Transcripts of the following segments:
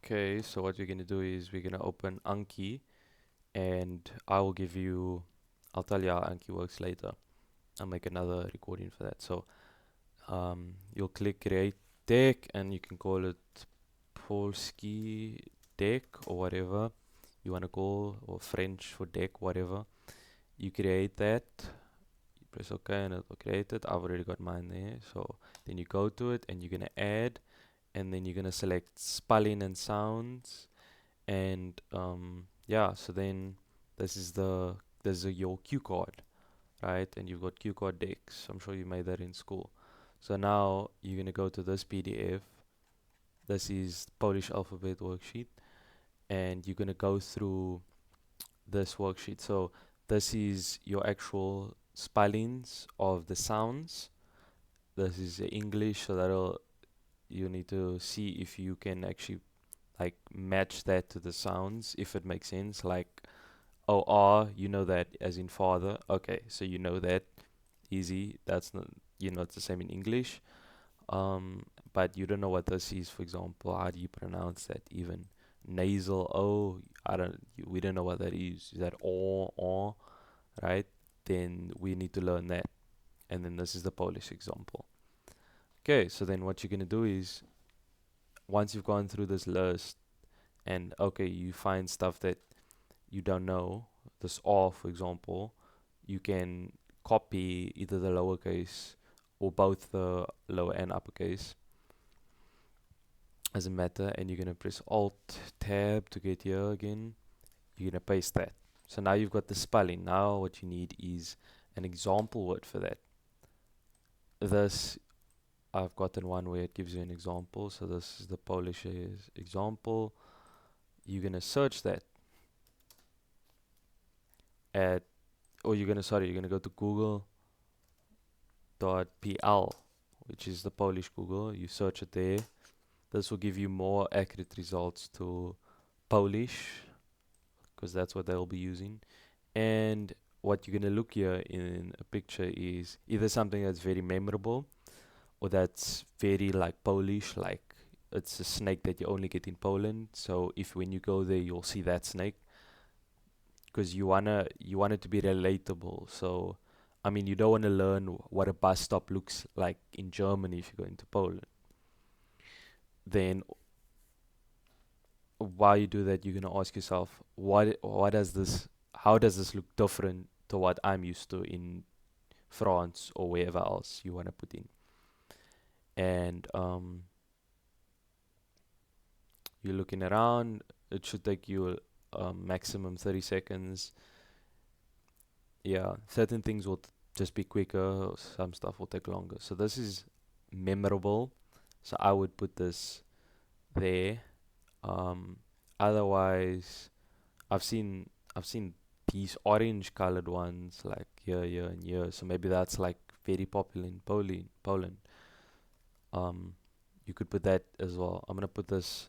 Okay, so what we're gonna do is we're gonna open Anki, and I'll tell you how Anki works later. I'll make another recording for that. So you'll click create deck, and you can call it Polski deck or whatever you wanna call, or French for deck, whatever. You create that, you press OK, and it'll create it. I've already got mine there. So then you go to it, and you're gonna add, and then you're gonna select spelling and sounds, and yeah, so then this is your cue card, right? And you've got cue card decks. I'm sure you made that in school. So now you're gonna go to this PDF. This is Polish alphabet worksheet, and you're gonna go through this worksheet. So this is your actual spellings of the sounds. This is the English, so that'll you need to see if you can actually like match that to the sounds, if it makes sense. Like OR, you know that as in father. Okay, so you know that easy. That's not, it's the same in English. But you don't know what this is. For example, how do you pronounce that? Even nasal O, we don't know what that is. Is that or, right? Then we need to learn that. And then this is the Polish example. Okay, so then what you're gonna do is once you've gone through this list, and okay, you find stuff that you don't know, this R, for example, you can copy either the lowercase or both the lower and uppercase. Doesn't matter, and you're gonna press Alt Tab to get here again. You're gonna paste that. So now you've got the spelling. Now what you need is an example word for that. This I've gotten one where it gives you an example. So this is the Polish example. You're gonna search that at, or you're gonna go to google.pl, which is the Polish Google. You search it there. This will give you more accurate results to Polish, because that's what they'll be using. And what you're gonna look here in a picture is either something that's very memorable or that's very like Polish, like it's a snake that you only get in Poland. So if when you go there, you'll see that snake, because you want it to be relatable. So I mean, you don't want to learn what a bus stop looks like in Germany if you go into Poland. Then while you do that, you're gonna ask yourself, what does this how does this look different to what I'm used to in France or wherever else you want to put in. And you're looking around. It should take you maximum 30 seconds. Yeah, certain things will just be quicker, some stuff will take longer. So this is memorable. So I would put this there. Um, Otherwise, I've seen these orange colored ones like here, here, and here. So maybe that's like very popular in Poland. Um, you could put that as well. I'm gonna put this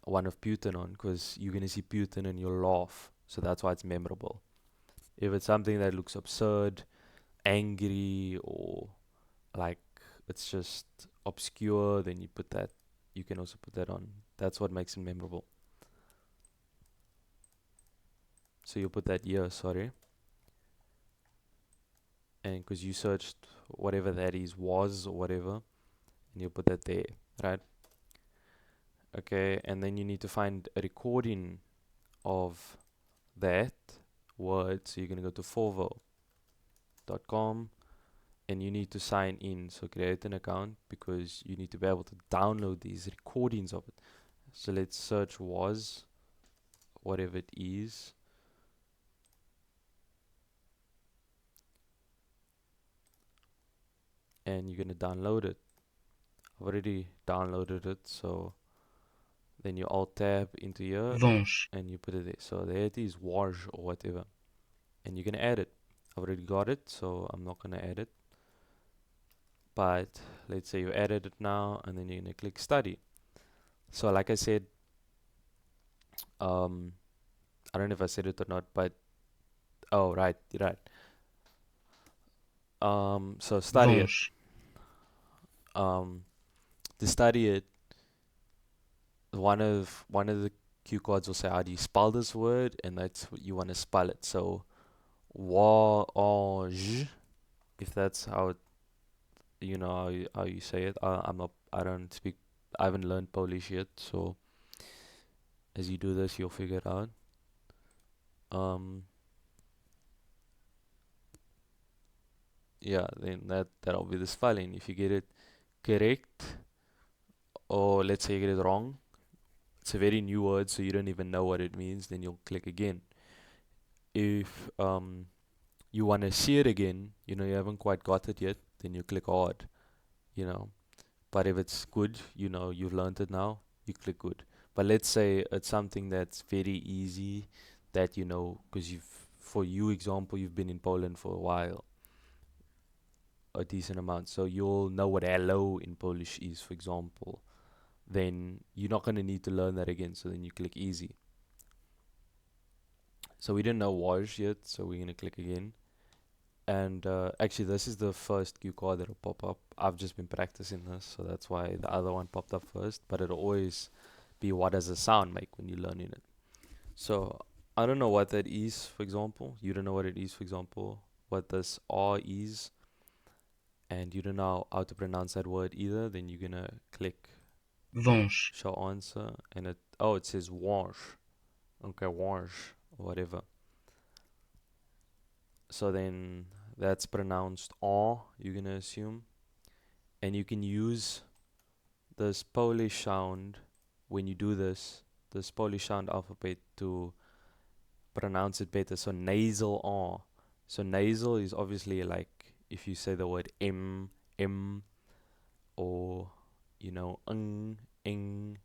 one of Putin on because you're gonna see Putin and you'll laugh. So that's why it's memorable. If it's something that looks absurd, angry, or like it's just obscure, then you put that. You can also put that on. That's what makes it memorable. So you put that here, sorry, and because you searched whatever that is was or whatever, and you put that there, right? Okay, and then you need to find a recording of that word. So you're gonna go to forvo.com, and you need to sign in. So create an account because you need to be able to download these recordings of it. So let's search was, whatever it is. And you're gonna download it. I've already downloaded it, so then you alt tab into here Vãos. and you put it there. So there it is, Warj or whatever. And you can add it. I've already got it, so I'm not gonna add it. But let's say you added it now, and then you're gonna click study. So like I said, um, I don't know if I said it or not, but oh right, right. So study it. Vãos. Um, to study it, one of the cue cards will say, how do you spell this word? And that's what you want to spell it. So Waj, if that's how it, how you say it. I don't speak, I haven't learned Polish yet, so as you do this, you'll figure it out. Yeah, then that'll be the spelling. If you get it correct, or let's say you get it wrong, it's a very new word, so you don't even know what it means, then you'll click again. If you want to see it again, you haven't quite got it yet, then you click hard, you know. But if it's good, you've learned it now, you click good. But let's say it's something that's very easy that because for you example, you've been in Poland for a while, a decent amount, so you'll know what hello in Polish is, for example. Then you're not going to need to learn that again, so then you click easy. So we didn't know Waj yet, so we're going to click again. And actually, this is the first cue card that'll pop up. I've just been practicing this, so that's why the other one popped up first. But it'll always be what does a sound make when you're learning it. So I don't know what that is, for example. You don't know what it is, for example, what this R is. And you don't know how to pronounce that word either. Then you're going to click Wąż. show answer. And it says wash. Okay, wash, or whatever. So then that's pronounced R, you're going to assume. And you can use this Polish sound when you do this Polish sound alphabet to pronounce it better. So nasal R. So nasal is obviously like if you say the word M, or ing,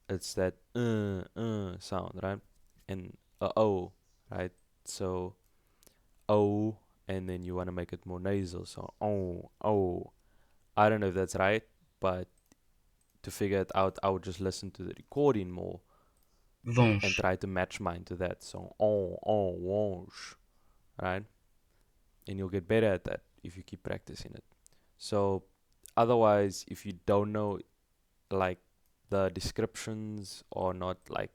it's that sound, right? And O, right? So O, and then you want to make it more nasal. So oh. I don't know if that's right, but to figure it out, I would just listen to the recording more Wąż. and try to match mine to that. So, wash, right? And you'll get better at that if you keep practicing it. So, otherwise, if you don't know, like, the descriptions are not, like,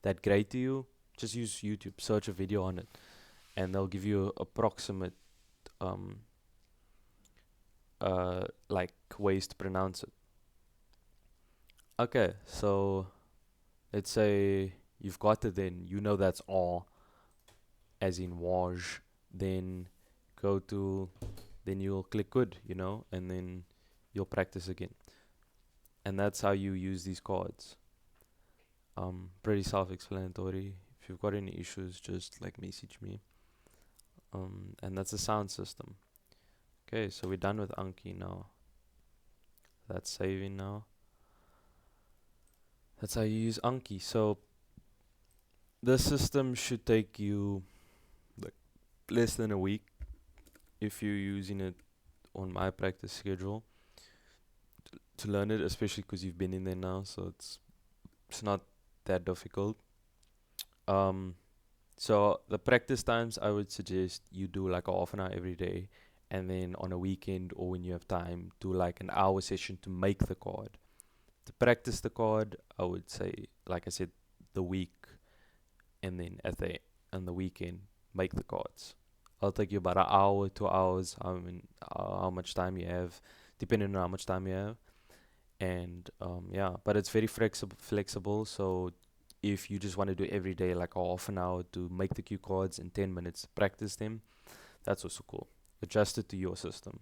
that great to you, just use YouTube, search a video on it, and they'll give you approximate, like, ways to pronounce it. Okay, so let's say you've got it, then that's all, as in waj. Then then you'll click good, and then you'll practice again. And that's how you use these cards. Pretty self-explanatory. If you've got any issues, just like message me. And that's the sound system. Okay, so we're done with Anki now. That's saving now. That's how you use Anki. So this system should take you like less than a week if you're using it on my practice schedule to learn it, especially because you've been in there now, so it's not that difficult. So the practice times, I would suggest you do like a half an hour every day, and then on a weekend or when you have time, do like an hour session to make the card. To practice the card, I would say, like I said, the week, and then on the weekend, make the cards. It'll take you about an hour, 2 hours. I mean, how much time you have, depending on how much time you have. And yeah, but it's very flexible. So if you just want to do every day like half an hour to make the cue cards and 10 minutes practice them, that's also cool. Adjust it to your system.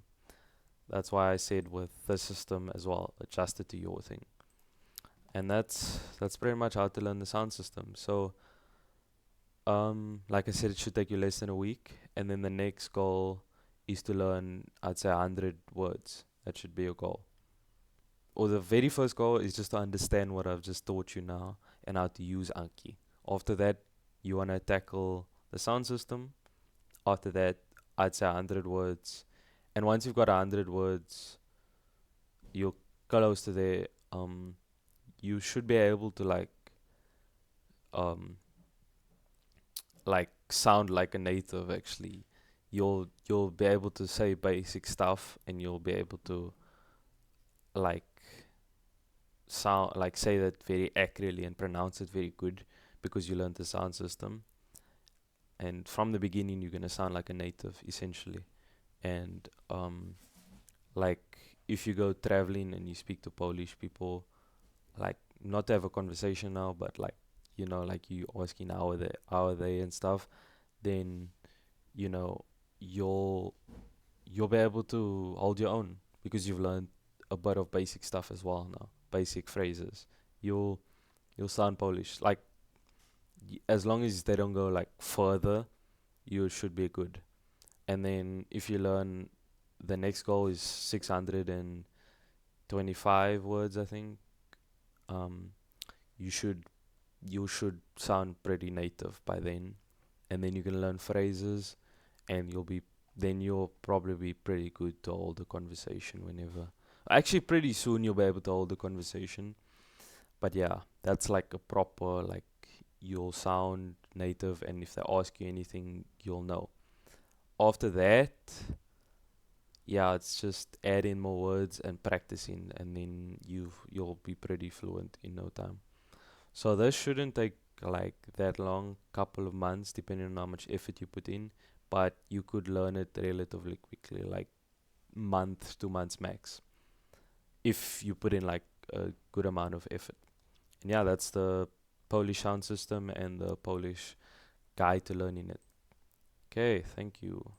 That's why I said with this system as well, adjust it to your thing. And that's pretty much how to learn the sound system. So like I said, it should take you less than a week, and then the next goal is to learn, I'd say, 100 words. That should be your goal. Or the very first goal is just to understand what I've just taught you now and how to use Anki. After that, you want to tackle the sound system. After that, I'd say 100 words. And once you've got 100 words, you're close to there. You should be able to um, sound like a native. Actually, you'll be able to say basic stuff, and you'll be able to like sound like say that very accurately and pronounce it very good because you learned the sound system. And from the beginning, you're gonna sound like a native essentially. And like if you go traveling and you speak to Polish people, like not to have a conversation now, but like like you asking how are they and stuff, then you know you'll you'll be able to hold your own because you've learned a bit of basic stuff as well now, basic phrases. You'll you'll sound Polish. Like as long as they don't go like further, you should be good. And then if you learn, the next goal is 625 words, I think. Um, you should you should sound pretty native by then, and then you can learn phrases, and you'll probably be pretty good to hold the conversation whenever. Actually, pretty soon you'll be able to hold the conversation. But yeah, that's like a proper like you'll sound native, and if they ask you anything, you'll know. After that, yeah, it's just adding more words and practicing, and then you'll be pretty fluent in no time. So this shouldn't take like that long, couple of months, depending on how much effort you put in. But you could learn it relatively quickly, like month, 2 months max, if you put in like a good amount of effort. And yeah, that's the Polish sound system and the Polish guide to learning it. Okay, thank you.